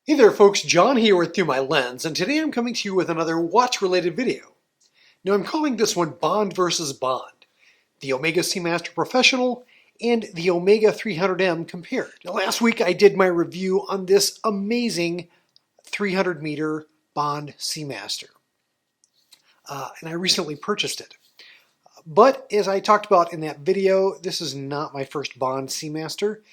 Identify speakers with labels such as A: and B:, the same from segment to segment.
A: Hey there folks, John here with Through My Lens, and today I'm coming to you with another watch-related video. Now I'm calling this one Bond versus Bond, the Omega Seamaster Professional and the Omega 300m compared. Now last week I did my review on this amazing 300-meter Bond Seamaster, and I recently purchased it. But as I talked about in that video, this is not my first Bond Seamaster.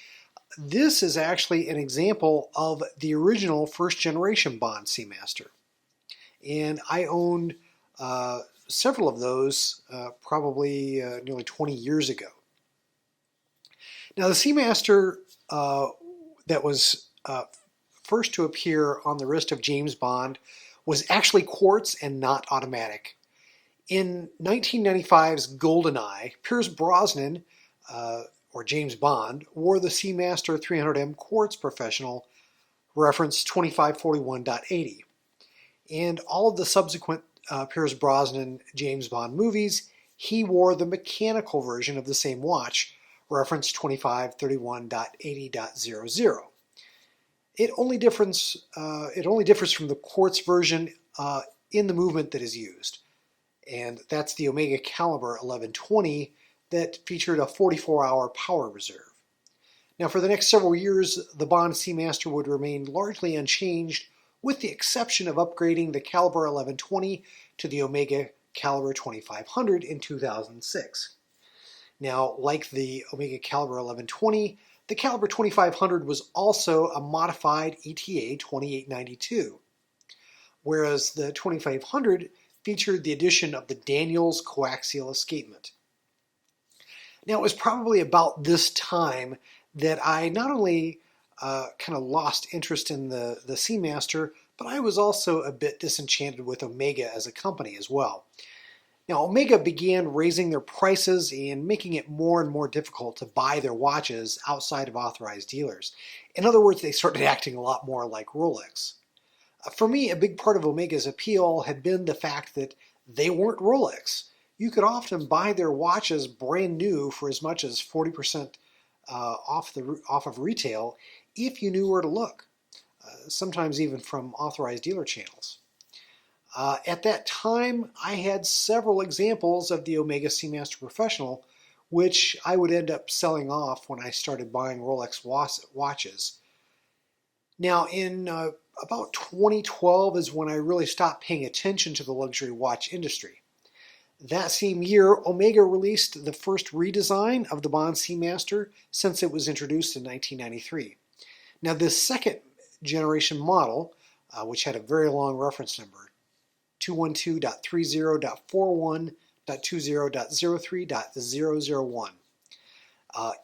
A: This is actually an example of the original first generation Bond Seamaster. And I owned several of those probably nearly 20 years ago. Now the Seamaster that was first to appear on the wrist of James Bond was actually quartz and not automatic. In 1995's GoldenEye, Pierce Brosnan or James Bond, wore the Seamaster 300m Quartz Professional, reference 2541.80. And all of the subsequent Pierce Brosnan James Bond movies, he wore the mechanical version of the same watch, reference 2531.80.00. It only differs from the quartz version in the movement that is used. And that's the Omega Caliber 1120, that featured a 44-hour power reserve. Now for the next several years, the Bond Seamaster would remain largely unchanged, with the exception of upgrading the Caliber 1120 to the Omega Caliber 2500 in 2006. Now, like the Omega Caliber 1120, the Caliber 2500 was also a modified ETA 2892, whereas the 2500 featured the addition of the Daniels coaxial escapement. Now, it was probably about this time that I not only kind of lost interest in the Seamaster, but I was also a bit disenchanted with Omega as a company as well. Now, Omega began raising their prices and making it more and more difficult to buy their watches outside of authorized dealers. In other words, they started acting a lot more like Rolex. For me, a big part of Omega's appeal had been the fact that they weren't Rolex. You could often buy their watches brand new for as much as 40% off of retail if you knew where to look, sometimes even from authorized dealer channels. At that time, I had several examples of the Omega Seamaster Professional, which I would end up selling off when I started buying Rolex watches. Now, in about 2012 is when I really stopped paying attention to the luxury watch industry. That same year, Omega released the first redesign of the Bond Seamaster since it was introduced in 1993. Now, this second generation model, which had a very long reference number, 212.30.41.20.03.001,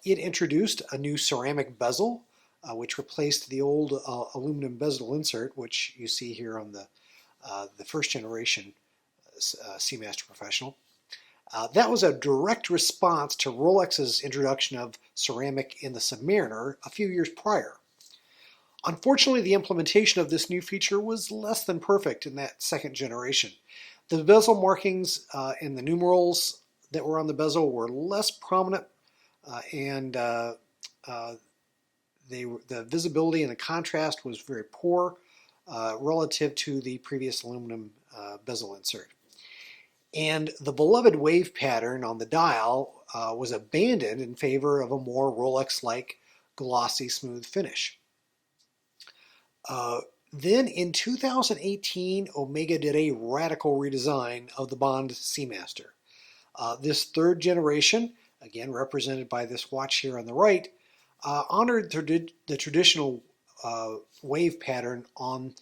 A: it introduced a new ceramic bezel, which replaced the old aluminum bezel insert, which you see here on the first generation Seamaster Professional. That was a direct response to Rolex's introduction of ceramic in the Submariner a few years prior. Unfortunately, the implementation of this new feature was less than perfect in that second generation. The bezel markings and the numerals that were on the bezel were less prominent, and the visibility and the contrast was very poor relative to the previous aluminum bezel insert. And the beloved wave pattern on the dial was abandoned in favor of a more Rolex-like glossy smooth finish. Then in 2018, Omega did a radical redesign of the Bond Seamaster. This third generation, again represented by this watch here on the right, honored the traditional wave pattern on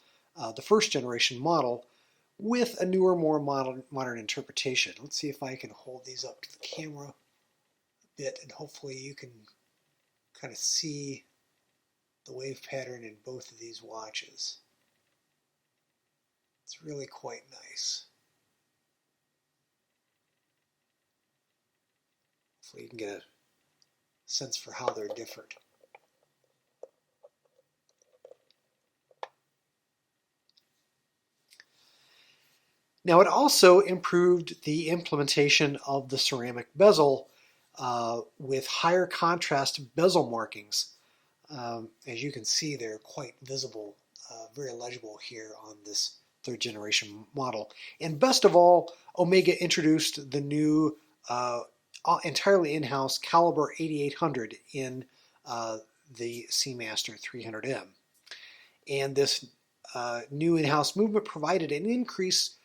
A: the first generation model with a newer, more modern interpretation. Let's see if I can hold these up to the camera a bit, and hopefully you can kind of see the wave pattern in both of these watches. It's really quite nice. Hopefully you can get a sense for how they're different. Now, it also improved the implementation of the ceramic bezel with higher contrast bezel markings. As you can see, they're quite visible very legible here on this third generation model. And best of all, Omega introduced the new entirely in-house caliber 8800 in the Seamaster 300m. And this new in-house movement provided an increase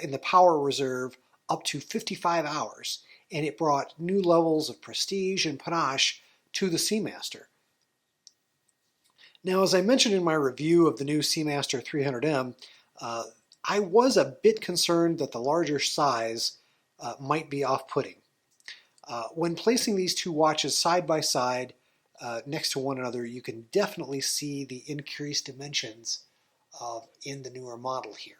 A: in the power reserve up to 55 hours, and it brought new levels of prestige and panache to the Seamaster. Now, as I mentioned in my review of the new Seamaster 300M, I was a bit concerned that the larger size might be off-putting. When placing these two watches side by side next to one another, you can definitely see the increased dimensions in the newer model here.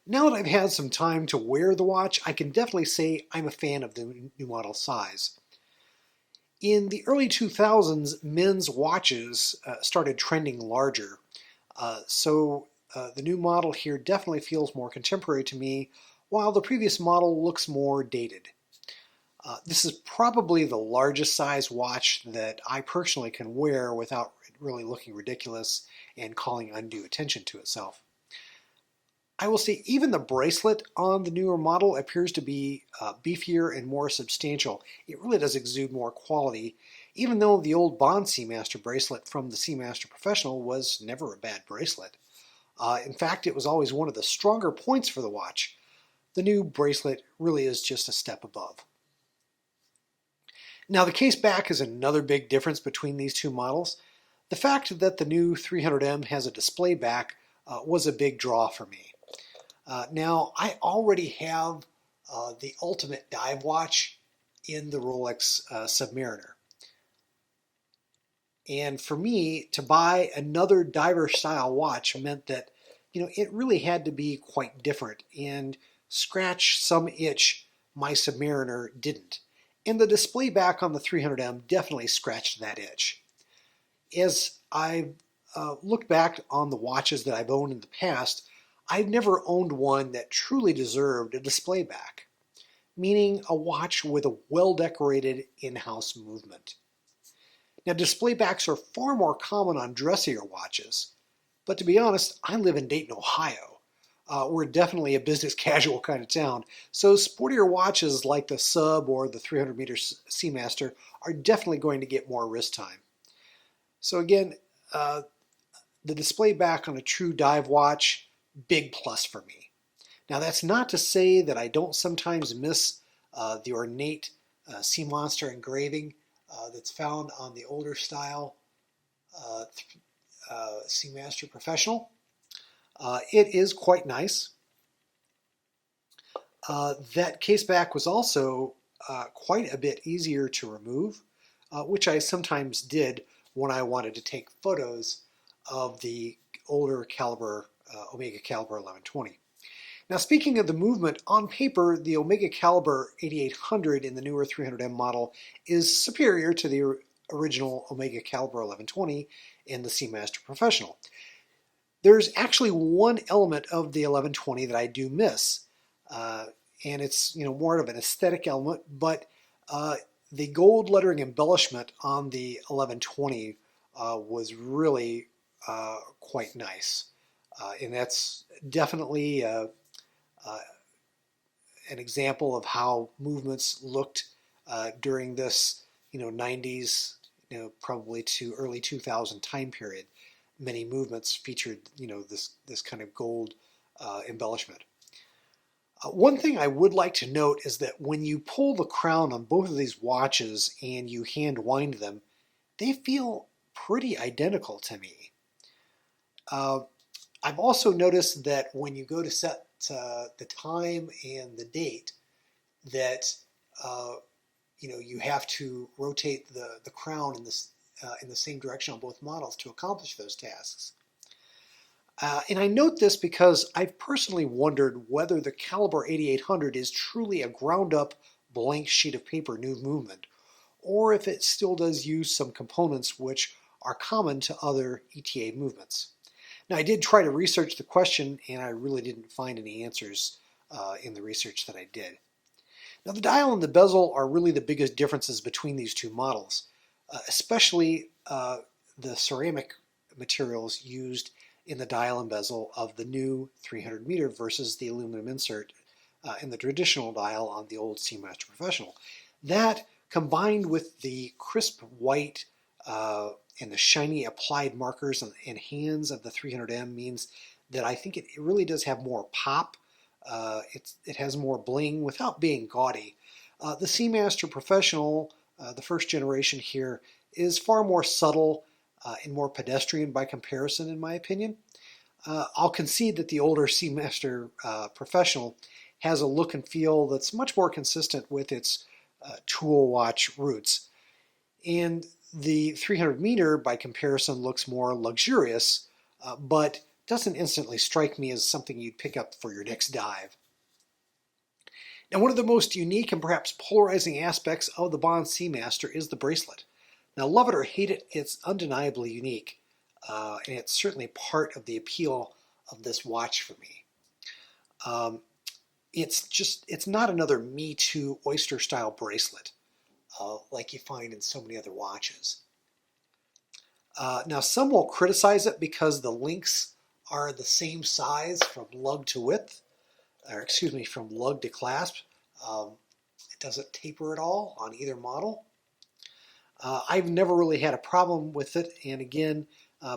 A: Now that I've had some time to wear the watch, I can definitely say I'm a fan of the new model size. In the early 2000s, men's watches started trending larger, so the new model here definitely feels more contemporary to me, while the previous model looks more dated. This is probably the largest size watch that I personally can wear without really looking ridiculous and calling undue attention to itself. I will say even the bracelet on the newer model appears to be beefier and more substantial. It really does exude more quality, even though the old Bond Seamaster bracelet from the Seamaster Professional was never a bad bracelet. In fact, it was always one of the stronger points for the watch. The new bracelet really is just a step above. Now, the case back is another big difference between these two models. The fact that the new 300M has a display back was a big draw for me. Now, I already have the ultimate dive watch in the Rolex Submariner. And for me, to buy another diver style watch meant that, it really had to be quite different and scratch some itch my Submariner didn't. And the display back on the 300M definitely scratched that itch. As I've looked back on the watches that I've owned in the past, I've never owned one that truly deserved a display back, meaning a watch with a well-decorated in-house movement. Now, display backs are far more common on dressier watches, but to be honest, I live in Dayton, Ohio. We're definitely a business casual kind of town, so sportier watches like the Sub or the 300-meter Seamaster are definitely going to get more wrist time. So again, the display back on a true dive watch, big plus for me. Now, that's not to say that I don't sometimes miss the ornate Seamaster engraving that's found on the older style Seamaster Professional. It is quite nice. That case back was also quite a bit easier to remove, which I sometimes did when I wanted to take photos of the older caliber Omega Caliber 1120. Now, speaking of the movement, on paper, the Omega Caliber 8800 in the newer 300M model is superior to the original Omega Caliber 1120 in the Seamaster Professional. There's actually one element of the 1120 that I do miss, and it's more of an aesthetic element, but the gold lettering embellishment on the 1120 was really quite nice, and that's definitely an example of how movements looked during this 90s, probably to early 2000 time period. Many movements featured this kind of gold embellishment. One thing I would like to note is that when you pull the crown on both of these watches and you hand wind them, they feel pretty identical to me. I've also noticed that when you go to set the time and the date, that you have to rotate the crown in the same direction on both models to accomplish those tasks. And I note this because I've personally wondered whether the Caliber 8800 is truly a ground-up blank sheet of paper new movement, or if it still does use some components which are common to other ETA movements. Now, I did try to research the question, and I really didn't find any answers in the research that I did. Now, the dial and the bezel are really the biggest differences between these two models, especially the ceramic materials used in the dial and bezel of the new 300 m versus the aluminum insert in the traditional dial on the old Seamaster Professional. That, combined with the crisp white and the shiny applied markers and hands of the 300M, means that I think it really does have more pop. It has more bling without being gaudy. The Seamaster Professional, the first generation here, is far more subtle and more pedestrian by comparison, in my opinion. I'll concede that the older Seamaster Professional has a look and feel that's much more consistent with its tool watch roots. And the 300 m, by comparison, looks more luxurious, but doesn't instantly strike me as something you'd pick up for your next dive. Now, one of the most unique and perhaps polarizing aspects of the Bond Seamaster is the bracelet. Now, love it or hate it, it's undeniably unique, and it's certainly part of the appeal of this watch for me. It's not another Me Too oyster style bracelet like you find in so many other watches. Now, some will criticize it because the links are the same size from lug to width, or excuse me, from lug to clasp. It doesn't taper at all on either model. I've never really had a problem with it, and again,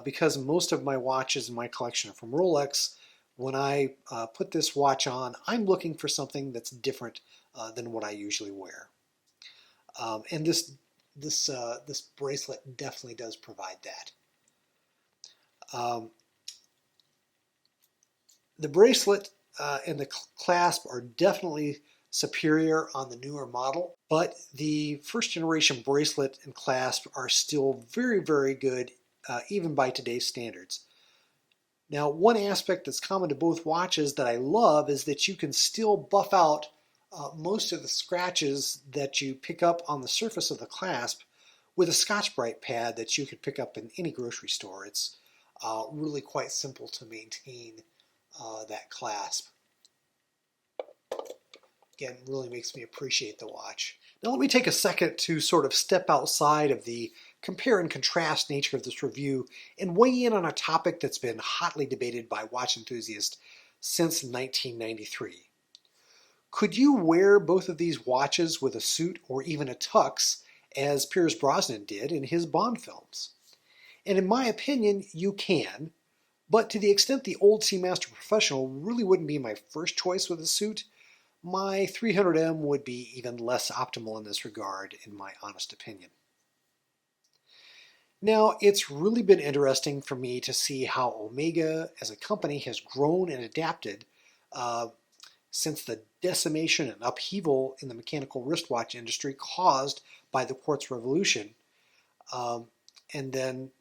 A: because most of my watches in my collection are from Rolex, when I put this watch on, I'm looking for something that's different than what I usually wear. And this bracelet definitely does provide that. The bracelet and the clasp are definitely superior on the newer model, but the first generation bracelet and clasp are still very, very good, even by today's standards. Now, one aspect that's common to both watches that I love is that you can still buff out most of the scratches that you pick up on the surface of the clasp with a Scotch-Brite pad that you could pick up in any grocery store. It's really quite simple to maintain that clasp. Again, really makes me appreciate the watch. Now let me take a second to sort of step outside of the compare and contrast nature of this review and weigh in on a topic that's been hotly debated by watch enthusiasts since 1993. Could you wear both of these watches with a suit or even a tux, as Pierce Brosnan did in his Bond films? And in my opinion, you can, but to the extent the old Seamaster Professional really wouldn't be my first choice with a suit, my 300M would be even less optimal in this regard, in my honest opinion. Now, it's really been interesting for me to see how Omega as a company has grown and adapted since the decimation and upheaval in the mechanical wristwatch industry caused by the quartz revolution. And then,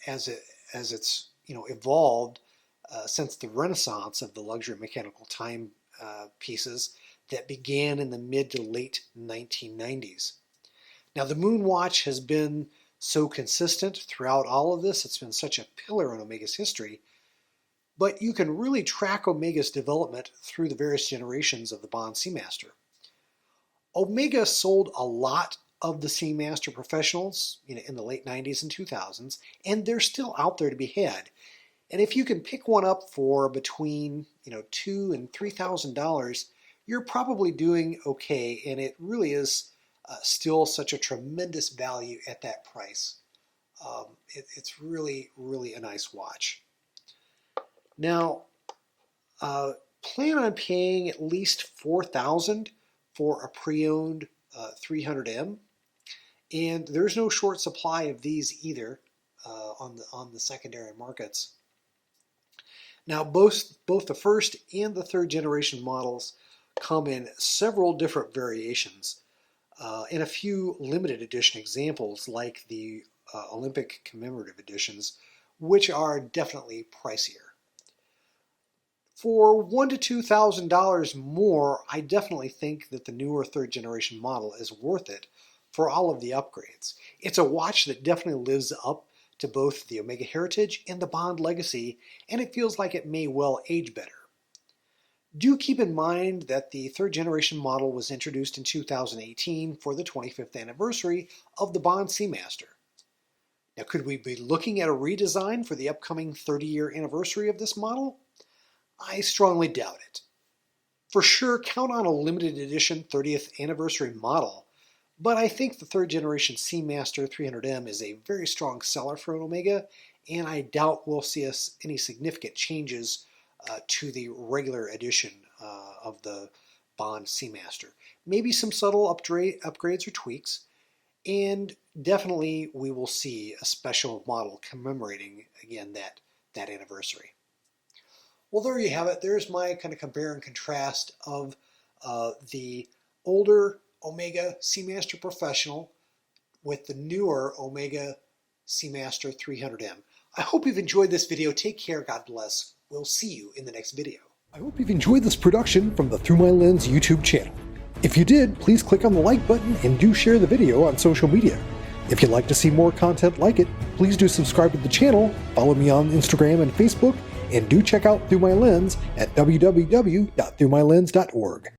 A: as it's evolved since the renaissance of the luxury mechanical time pieces that began in the mid to late 1990s. Now, the Moon Watch has been so consistent throughout all of this. It's been such a pillar in Omega's history. But you can really track Omega's development through the various generations of the Bond Seamaster. Omega sold a lot of the Seamaster Professionals in the late 90s and 2000s, and they're still out there to be had. And if you can pick one up for between $2,000 and $3,000, you're probably doing okay, and it really is still such a tremendous value at that price. It's really, really a nice watch. Now, plan on paying at least $4,000 for a pre-owned 300M, and there's no short supply of these either on the secondary markets. Now, both the first and the third generation models come in several different variations, and a few limited edition examples like the Olympic commemorative editions, which are definitely pricier. For $1,000 to $2,000 more, I definitely think that the newer third generation model is worth it for all of the upgrades. It's a watch that definitely lives up to both the Omega heritage and the Bond legacy, and it feels like it may well age better. Do keep in mind that the third generation model was introduced in 2018 for the 25th anniversary of the Bond Seamaster. Now, could we be looking at a redesign for the upcoming 30-year anniversary of this model? I strongly doubt it. For sure, count on a limited edition 30th anniversary model, but I think the third generation Seamaster 300m is a very strong seller for an Omega, and I doubt we'll see any significant changes to the regular edition of the Bond Seamaster. Maybe some subtle upgrades or tweaks, and definitely we will see a special model commemorating, again, that anniversary. Well, there you have it. There's my kind of compare and contrast of the older Omega Seamaster Professional with the newer Omega Seamaster 300m. I hope you've enjoyed this video. Take care. God bless. We'll see you in the next video.
B: I hope you've enjoyed this production from the Through My Lens YouTube channel. If you did, please click on the like button and do share the video on social media. If you'd like to see more content like it, please do subscribe to the channel, follow me on Instagram and Facebook, and do check out Through My Lens at www.throughmylens.org.